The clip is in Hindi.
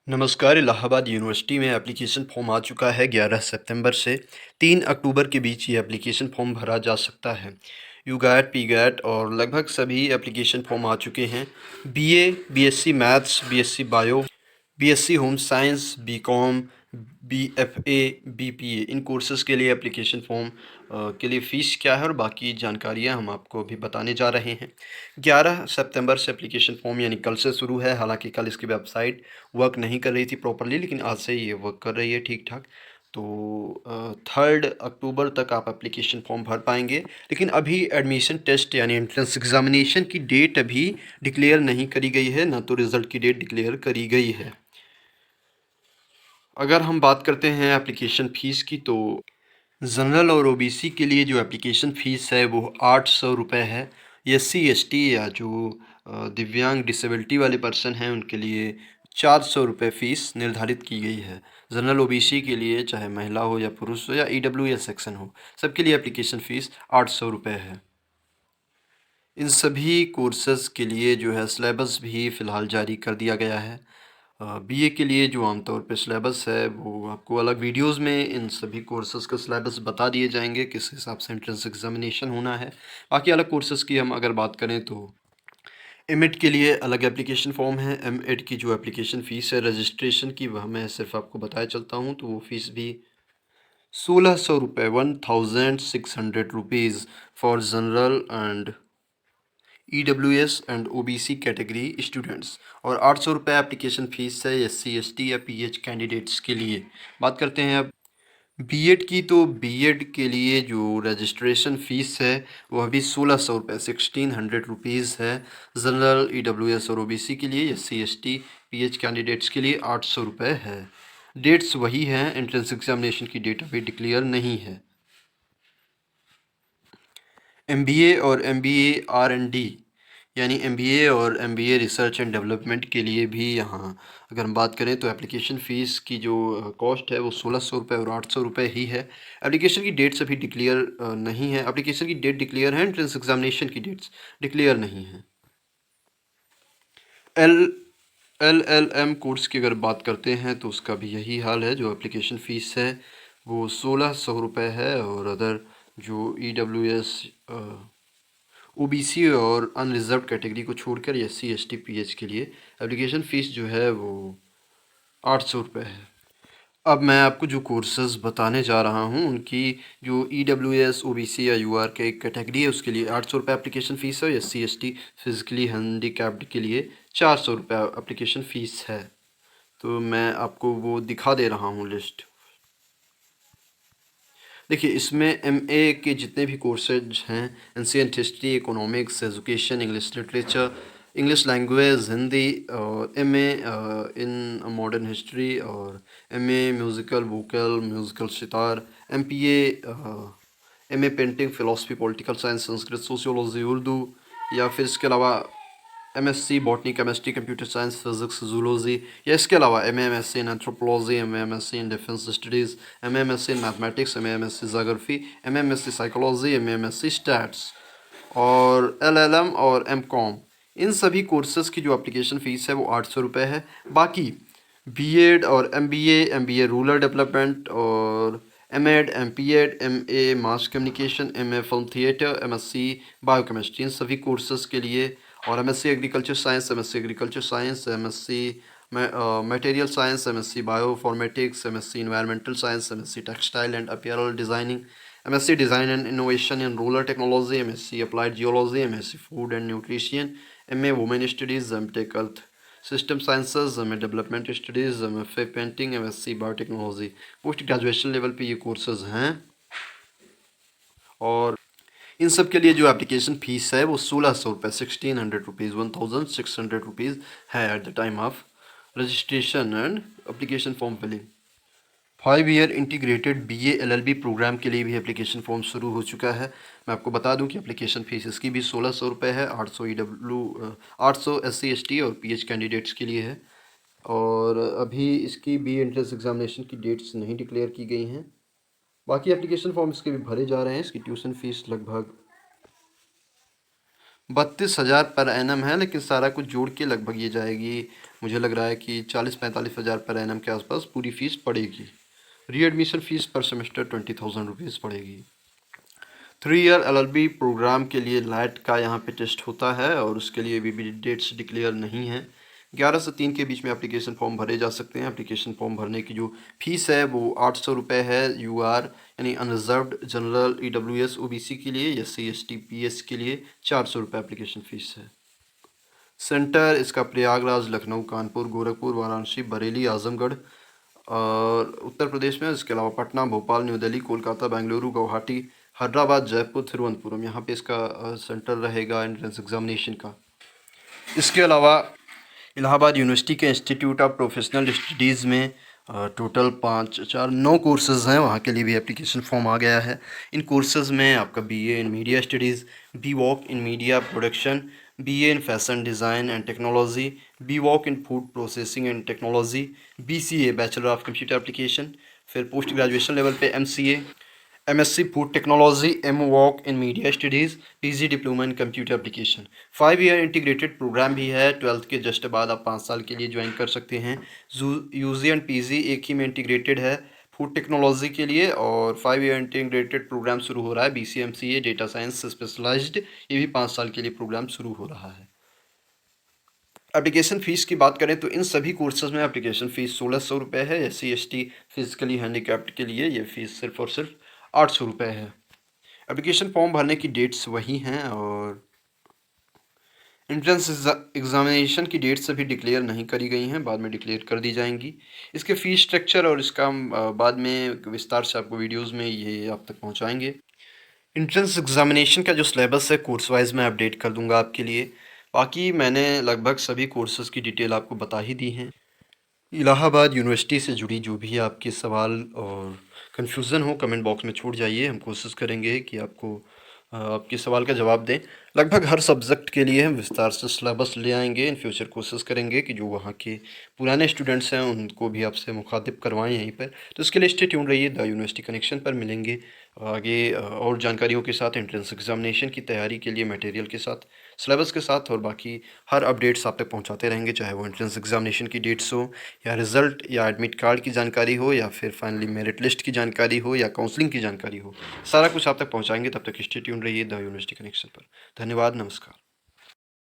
नमस्कार। इलाहाबाद यूनिवर्सिटी में एप्लीकेशन फ़ॉर्म आ चुका है। 11 सितंबर से 3 अक्टूबर के बीच ये एप्लीकेशन फ़ॉर्म भरा जा सकता है। यूगैट, पीगैट और लगभग सभी एप्लीकेशन फ़ॉर्म आ चुके हैं। BA, BSc maths, BSc bio, BSc home science, BCom, BFA, BPA इन कोर्सेज़ के लिए एप्लीकेशन फ़ॉर्म के लिए फ़ीस क्या है और बाकी जानकारियाँ हम आपको अभी बताने जा रहे हैं। 11 सितंबर से एप्लीकेशन फ़ॉर्म यानी कल से शुरू है। हालांकि कल इसकी वेबसाइट वर्क नहीं कर रही थी प्रॉपर्ली, लेकिन आज से ये वर्क कर रही है ठीक-ठाक। तो 3 अक्टूबर तक आप एप्लीकेशन फ़ॉर्म भर पाएँगे। लेकिन अभी एडमिशन टेस्ट यानी एंट्रेंस एग्ज़ामिनेशन की डेट अभी डिक्लेयर नहीं करी गई है, ना तो रिज़ल्ट की डेट डिक्लेयर करी गई है। अगर हम बात करते हैं एप्लीकेशन फ़ीस की, तो जनरल और ओबीसी के लिए जो एप्लीकेशन फ़ीस है वो 800 रुपये है। एससी एसटी या जो दिव्यांग डिसेबिलिटी वाले पर्सन हैं उनके लिए 400 रुपये फ़ीस निर्धारित की गई है। जनरल ओबीसी के लिए चाहे महिला हो या पुरुष हो या ईडब्ल्यूएस सेक्शन हो, सबके लिए एप्लीकेशन फ़ीस 800 रुपये है। इन सभी कोर्सेज़ के लिए जो है सिलेबस भी फ़िलहाल जारी कर दिया गया है। बीए के लिए जो आमतौर पे सिलेबस है वो आपको अलग वीडियोस में इन सभी कोर्सेज़ का सिलेबस बता दिए जाएंगे, किस हिसाब से एंट्रेंस एग्जामिनेशन होना है। बाकी अलग कोर्सेज़ की हम अगर बात करें तो एमएड के लिए अलग एप्लीकेशन फ़ॉर्म है। एमएड की जो एप्लीकेशन फ़ीस है रजिस्ट्रेशन की, वह मैं सिर्फ आपको बताया चलता हूँ, तो वो फ़ीस भी 1600 रुपये 1600 rupees for general and EWS and OBC category students, और 800 रुपये एप्लीकेशन फ़ीस है एससी एसटी या पीएच कैंडिडेट्स के लिए। बात करते हैं अब बीएड की, तो बीएड के लिए जो रजिस्ट्रेशन फ़ीस है वह भी 1600 रुपये 1600 रुपीज़ है। जनरल ईडब्ल्यूएस और ओबीसी के लिए, एससी एसटी पीएच कैंडिडेट्स के लिए 800 रुपये है। डेट्स वही हैं, एंट्रेंस एग्जामिनेशन की डेट अभी डिक्लेयर नहीं है। एमबीए और एमबीए आर&डी यानी एमबीए और एमबीए रिसर्च एंड डेवलपमेंट के लिए भी यहाँ अगर हम बात करें तो एप्लीकेशन फ़ीस की जो कॉस्ट है वो 1600 रुपये और 800 रुपये ही है। एप्लीकेशन की डेट्स अभी डिक्लेयर नहीं है। एप्लीकेशन की डेट डिक्लेयर है, एंट्रेंस एग्जामिनेशन की डेट्स डिक्लेयर नहीं है। एल एलएलएम कोर्स की अगर बात करते हैं तो उसका भी यही हाल है। जो एप्लीकेशन फ़ीस है वो 1600 रुपये है, और अदर जो ईडब्ल्यूएस ओबीसी और अनरिजर्व कैटेगरी को छोड़कर एससी एसटी पीएच के लिए एप्लीकेशन फ़ीस जो है वो 800 रुपये है। अब मैं आपको जो कोर्सेज़ बताने जा रहा हूँ उनकी जो ईडब्ल्यूएस ओबीसी या यूआर के एक कैटेगरी है उसके लिए 800 रुपये एप्लीकेशन फ़ीस है। एससी एसटी फिज़िकली हैंडीकैप्ड के लिए 400 रुपये एप्लीकेशन फ़ीस है। तो मैं आपको वो दिखा दे रहा हूँ लिस्ट। देखिए, इसमें एमए के जितने भी कोर्सेज हैं, ancient history, economics, education, English literature, English language, Hindi, और एमए इन मॉडर्न हिस्ट्री, और MA musical vocal, musical sitar, MPa, MA painting, philosophy, political science, Sanskrit, sociology, Urdu, या फिर इसके अलावा MSc botany, chemistry, computer science, physics, zoology, या इसके अलावा MMSC in anthropology, MMSC in defence studies, MMSC in mathematics, MMSC geography, MMSC psychology, MMSC stats, और एलएलएम और एमकॉम, इन सभी कोर्सेज़ की जो एप्लीकेशन फ़ीस है वो 800 रुपये है। बाकी बीएड और एमबीए, एमबीए रूरल डेवलपमेंट, और MEd, MPEd, MA mass communication, MA film theatre, MSc biochemistry, इन सभी कोर्सेज़ के लिए, और MSc agriculture science, MSc agriculture science, MSc material science, MSc bioinformatics, MSc environmental science, MSc textile and apparel designing, MSc design and innovation in rural technology, MSc applied geology, MSc food and nutrition, MA women studies, MTech earth system sciences, MA development studies, MFA painting, MSc biotechnology, post graduation level पे ये कोर्सेज हैं। और इन सब के लिए जो एप्लीकेशन फ़ीस है वो 1600 रुपये 1600 रुपीज़ 1600 रुपीज़ है at the time of registration and application form filling. 5 year integrated BA LLB programme के लिए भी एप्लीकेशन फॉर्म शुरू हो चुका है। मैं आपको बता दूं कि एप्लीकेशन फ़ीस इसकी भी 1600 रुपये है। 800 800 एससी एसटी और पीएच कैंडिडेट्स के लिए है, और अभी इसकी भी एंट्रेंस एग्जामिनेशन की डेट्स नहीं डिक्लेयर की गई हैं। बाकी एप्लीकेशन फॉर्म इसके भी भरे जा रहे हैं। इसकी ट्यूशन फ़ीस लगभग 32,000 पर एनम है, लेकिन सारा कुछ जोड़ के लगभग ये जाएगी, मुझे लग रहा है कि 40-45,000 पर एनम के आसपास पूरी फीस पड़ेगी। रीएडमिशन फीस पर सेमेस्टर 20,000 रुपीज़ पड़ेगी। 3 ईयर LLB प्रोग्राम के लिए लाइट का यहाँ पे टेस्ट होता है और उसके लिए अभी डेट्स डिक्लेयर नहीं है। 11 से 3 के बीच में एप्लीकेशन फॉर्म भरे जा सकते हैं। एप्लीकेशन फॉर्म भरने की जो फीस है वो 800 रुपये है। UR यानी अनरिजर्व्ड जनरल EWS OBC के लिए, SC ST PS के लिए 400 रुपये एप्लीकेशन फ़ीस है। सेंटर इसका प्रयागराज, लखनऊ, कानपुर, गोरखपुर, वाराणसी, बरेली, आजमगढ़ और उत्तर प्रदेश में। इसके अलावा पटना, भोपाल, न्यू दिल्ली, कोलकाता, बेंगलुरु, गुवाहाटी, हैदराबाद, जयपुर, तिरुवनंतपुरम, यहाँ पे इसका सेंटर रहेगा एंट्रेंस एग्जामिनेशन का। इसके अलावा इलाहाबाद यूनिवर्सिटी के इंस्टीट्यूट ऑफ प्रोफेशनल स्टडीज़ में टोटल 9 कोर्सेज हैं, वहाँ के लिए भी एप्लीकेशन फॉर्म आ गया है। इन कोर्सेज में आपका BA in media studies, BWOC in media production, BA in fashion design and technology, BWOC in food processing and technology, BCA bachelor of computer application, फिर पोस्ट ग्रेजुएशन लेवल पे MCA, MSc food technology, MWOC in media studies, PG diploma in computer application. 5 year integrated programme भी है। 12th के जस्ट बाद आप 5 साल के लिए ज्वाइन कर सकते हैं। UG एंड PG एक ही में इंटीग्रेटेड है फूड टेक्नोलॉजी के लिए, और 5 ईयर इंटीग्रेटेड प्रोग्राम शुरू हो रहा है BCA MCA data science specialised, ये भी 5 साल के लिए प्रोग्राम शुरू हो रहा है। एप्लीकेशन फ़ीस की बात करें तो इन सभी कोर्सेज में एप्लीकेशन फ़ीस 1600 रुपये है। SC ST फिजिकली हैंडीकैप्ड के लिए ये फ़ीस सिर्फ और सिर्फ 800 रुपये है। एप्लीकेशन फॉर्म भरने की डेट्स वही हैं और एंट्रेंस एग्जामिनेशन की डेट्स अभी डिक्लेयर नहीं करी गई हैं, बाद में डिक्लेयर कर दी जाएंगी। इसके फ़ीस स्ट्रक्चर और इसका हम बाद में विस्तार से आपको वीडियोज़ में ये आप तक पहुँचाएँगे। एंट्रेंस एग्जामिनेशन का जो सिलेबस है कोर्स वाइज मैं अपडेट कर दूंगा आपके लिए। बाकी मैंने लगभग सभी कोर्सेज़ की डिटेल आपको बता ही दी हैं। इलाहाबाद यूनिवर्सिटी से जुड़ी जो भी आपके सवाल और कन्फ्यूज़न हो कमेंट बॉक्स में छूट जाइए, हम कोशिश करेंगे कि आपको आपके सवाल का जवाब दें। लगभग हर सब्जेक्ट के लिए हम विस्तार से सिलेबस ले आएंगे। इन फ्यूचर कोशिश करेंगे कि जो वहाँ के पुराने स्टूडेंट्स हैं उनको भी आपसे मुखातिब करवाएं यहीं पर। तो इसके लिए स्टे ट्यून्ड रहिए, द यूनिवर्सिटी कनेक्शन पर मिलेंगे आगे और जानकारियों के साथ, एंट्रेंस एग्जामिनेशन की तैयारी के लिए मटेरियल के साथ, सिलेबस के साथ, और बाकी हर अपडेट्स आप तक पहुँचाते रहेंगे, चाहे वो एंट्रेंस एग्जामिनेशन की डेट्स हो या रिज़ल्ट या एडमिट कार्ड की जानकारी हो या फिर फाइनली मेरिट लिस्ट की जानकारी हो या काउंसलिंग की जानकारी हो। सारा कुछ आप तक पहुंचाएंगे। तब तक स्टे ट्यून्ड रहिए द यूनिवर्सिटी कनेक्शन पर। धन्यवाद, नमस्कार।